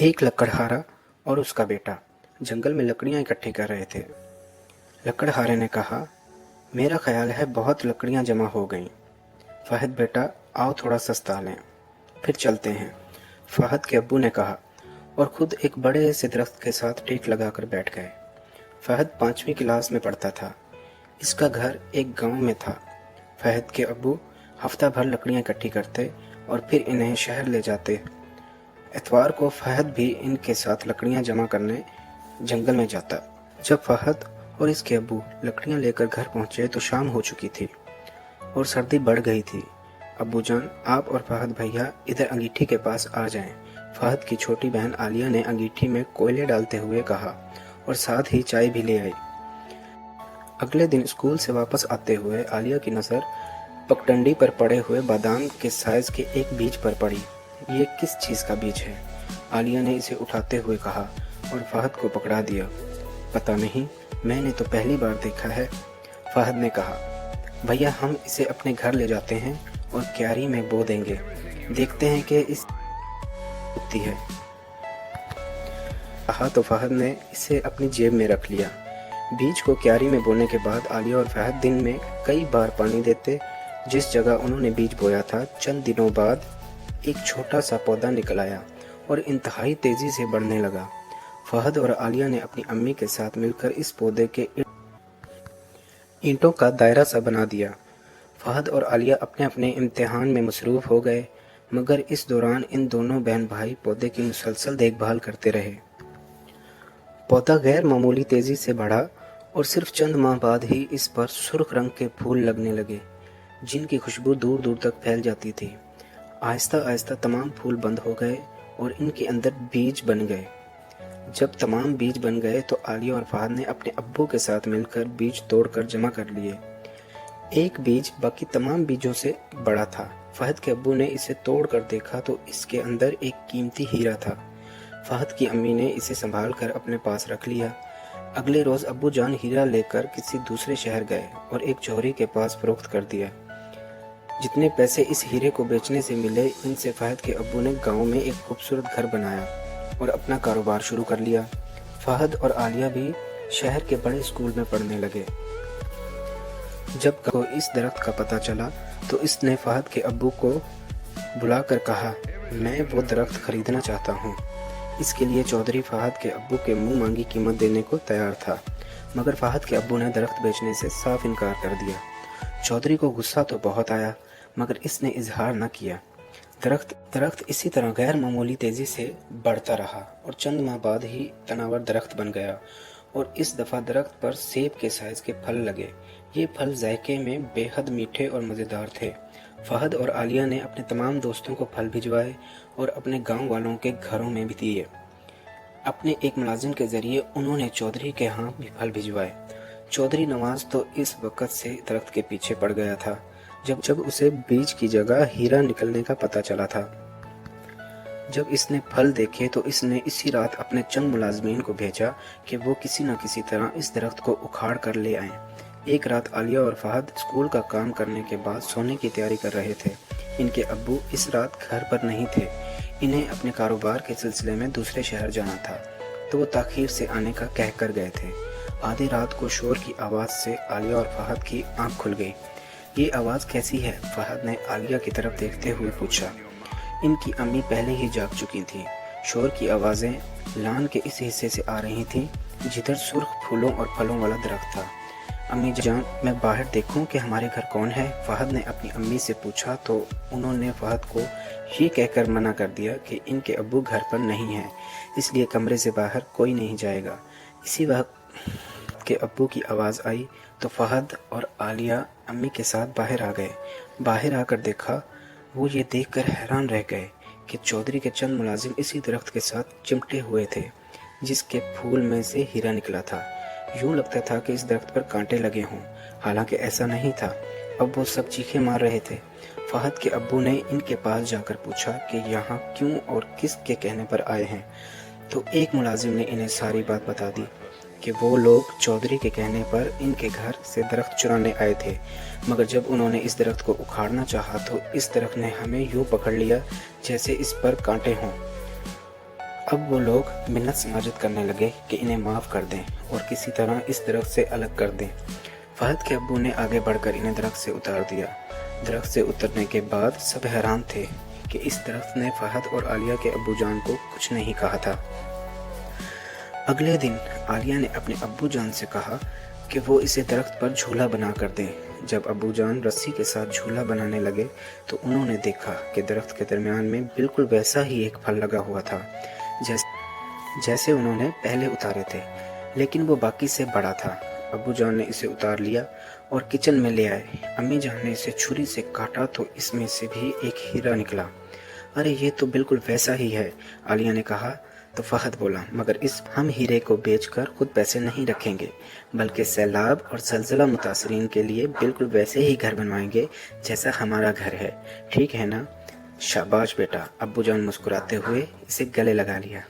एक लकड़हारा और उसका बेटा जंगल में लकड़ियां इकट्ठी कर रहे थे। लकड़हारे ने कहा, मेरा ख्याल है बहुत लकड़ियां जमा हो गईं। फहद बेटा, आओ थोड़ा सस्ता लें, फिर चलते हैं। फहद के अब्बू ने कहा और खुद एक बड़े से दरख्त के साथ टेक लगाकर बैठ गए। फहद 5वीं क्लास में पढ़ता था। इसका घर एक गांव में था। फहद के अब्बू हफ्ता भर लकड़ियां इकट्ठी करते और फिर इन्हें शहर ले जाते। इतवार को फहद भी इनके साथ लकड़ियां जमा करने जंगल में जाता। जब फहद और इसके अब्बू लकड़ियां लेकर घर पहुंचे तो शाम हो चुकी थी और सर्दी बढ़ गई थी। अब्बू जान, आप और फहद भैया इधर अंगीठी के पास आ जाएं। फहद की छोटी बहन आलिया ने अंगीठी में कोयले डालते हुए कहा और साथ ही चाय भी ले आई। अगले दिन स्कूल से वापस आते हुए आलिया की नज़र पगडंडी पर पड़े हुए बादाम के साइज के एक बीज पर पड़ी। ये किस चीज़ का बीज है? आलिया ने इसे उठाते हुए कहा और फहद को पकड़ा दिया। पता नहीं, मैंने तो पहली बार देखा है। फहद ने कहा, भैया हम इसे अपने घर ले जाते हैं और क्यारी में बो देंगे, देखते हैं कि इस उगती है। कहा तो फहद ने इसे अपनी जेब में रख लिया। बीज को क्यारी में बोने के बाद आलिया और फहद दिन में कई बार पानी देते। जिस जगह उन्होंने बीज बोया था, चंद दिनों बाद एक छोटा सा पौधा निकल आया और इंतहाई तेजी से बढ़ने लगा। फहद और आलिया ने अपनी अम्मी के साथ मिलकर इस पौधे के ईंटों का दायरा सा बना दिया। फहद और आलिया अपने अपने इम्तिहान में मसरूफ़ हो गए, मगर इस दौरान इन दोनों बहन भाई पौधे की मुसलसल देखभाल करते रहे। पौधा गैर मामूली तेजी से बढ़ा और सिर्फ चंद माह बाद ही इस पर सुर्ख रंग के फूल लगने लगे, जिनकी खुशबू दूर दूर तक फैल जाती थी। आहिस्ता आहिस्ता तमाम फूल बंद हो गए और इनके अंदर बीज बन गए। जब तमाम बीज बन गए तो आलिया और फहद ने अपने अब्बू के साथ मिलकर बीज तोड़कर जमा कर लिए। एक बीज बाकी तमाम बीजों से बड़ा था। फहद के अब्बू ने इसे तोड़कर देखा तो इसके अंदर एक कीमती हीरा था। फहद की अम्मी ने इसे संभाल कर अपने पास रख लिया। अगले रोज अब्बू जान हीरा लेकर किसी दूसरे शहर गए और एक चोरी के पास फरोख्त कर दिया। जितने पैसे इस हीरे को बेचने से मिले, इनसे फहद के अब्बू ने गांव में एक खूबसूरत घर बनाया और अपना कारोबार शुरू कर लिया। फहद और आलिया भी शहर के बड़े स्कूल में पढ़ने लगे। जब को इस दरख्त का पता चला तो इसने फहद के अब्बू को बुलाकर कहा, मैं वो दरख्त खरीदना चाहता हूँ। इसके लिए चौधरी फहद के अब्बू के मुंह मांगी कीमत देने को तैयार था, मगर फहद के अब्बू ने दरख्त बेचने से साफ इनकार कर दिया। चौधरी को गुस्सा तो बहुत आया, मगर इसने इजहार न किया। दरख्त इसी तरह गैर मामूली तेजी से बढ़ता रहा और चंद माह बाद ही तनावर दरख्त बन गया और इस दफा दरख्त पर सेब के साइज के फल लगे। ये फल जायके में बेहद मीठे और मज़ेदार थे। फहद और आलिया ने अपने तमाम दोस्तों को फल भिजवाए और अपने गांव वालों के घरों में भी दिए। अपने एक मुलाजिम के जरिए उन्होंने चौधरी के यहाँ भी फल भिजवाए। चौधरी नवाज तो इस वक्त से दरख्त के पीछे पड़ गया था जब उसे बीज की जगह हीरा निकलने का पता चला था। जब इसने फल देखे तो इसने इसी रात अपने चंद मुलाजमीन को भेजा कि वो किसी न किसी तरह इस दरख्त को उखाड़ कर ले आएं। एक रात आलिया और फहद स्कूल का काम करने के बाद सोने की तैयारी कर रहे थे। इनके अब्बू इस रात घर पर नहीं थे। इन्हें अपने कारोबार के सिलसिले में दूसरे शहर जाना था, तो वो ताखीर से आने का कह कर गए थे। आधी रात को शोर की आवाज़ से आलिया और फहद की आंख खुल गई। ये आवाज़ कैसी है? फहद ने आलिया की तरफ देखते हुए पूछा। इनकी अम्मी पहले ही जाग चुकी थी। शोर की आवाज़ें लान के इस हिस्से से आ रही थीं जिधर सुर्ख फूलों और फलों वाला दरख्त था। अम्मी जान, मैं बाहर देखूं कि हमारे घर कौन है? फहद ने अपनी अम्मी से पूछा तो उन्होंने फहद को ये कहकर मना कर दिया कि इनके अब्बू घर पर नहीं हैं, इसलिए कमरे से बाहर कोई नहीं जाएगा। इसी वक्त के अब्बू की आवाज़ आई तो फहद और आलिया अम्मी के साथ बाहर आ गए। बाहर आकर देखा, वो ये देखकर हैरान रह गए कि चौधरी के चंद मुलाजिम इसी दरख्त के साथ चिमटे हुए थे जिसके फूल में से हीरा निकला था। यूं लगता था कि इस दरख्त पर कांटे लगे हों, हालांकि ऐसा नहीं था। अब वो सब चीखें मार रहे थे। फहद के अब्बू ने इनके पास जाकर पूछा कि यहाँ क्यों और किसके कहने पर आए हैं, तो एक मुलाजिम ने इन्हें सारी बात बता दी कि वो लोग चौधरी के कहने पर इनके घर से दरख्त चुराने आए थे, मगर जब उन्होंने इस दरख्त को उखाड़ना चाहा तो इस दरख्त ने हमें यूं पकड़ लिया जैसे इस पर कांटे हों। اب وہ لوگ منت سماجت کرنے لگے کہ انہیں معاف کر دیں اور کسی طرح اس درخت سے الگ کر دیں۔ فہد کے ابو نے آگے بڑھ کر انہیں درخت سے اتار دیا۔ درخت سے اترنے کے بعد سب حیران تھے کہ اس درخت نے فہد اور عالیہ کے ابو جان کو کچھ نہیں کہا تھا۔ اگلے دن عالیہ نے اپنے ابو جان سے کہا کہ وہ اسے درخت پر جھولا بنا کر دیں۔ جب ابو جان رسی کے ساتھ جھولا بنانے لگے تو انہوں نے دیکھا کہ درخت کے درمیان میں بالکل ویسا ہی ایک پھل لگا ہوا تھا جیسے انہوں نے پہلے اتارے تھے، لیکن وہ باقی سے بڑا تھا۔ ابو جان نے اسے اتار لیا اور کچن میں لے آئے۔ امی جان نے اسے چھری سے کاٹا تو اس میں سے بھی ایک ہیرا نکلا۔ ارے یہ تو بالکل ویسا ہی ہے، عالیہ نے کہا تو فہد بولا، مگر ہم ہیرے کو بیچ کر خود پیسے نہیں رکھیں گے، بلکہ سیلاب اور زلزلہ متاثرین کے لیے بالکل ویسے ہی گھر بنوائیں گے جیسا ہمارا گھر ہے، ٹھیک ہے نا؟ شاباش بیٹا، ابو جان مسکراتے ہوئے اسے گلے لگا لیا۔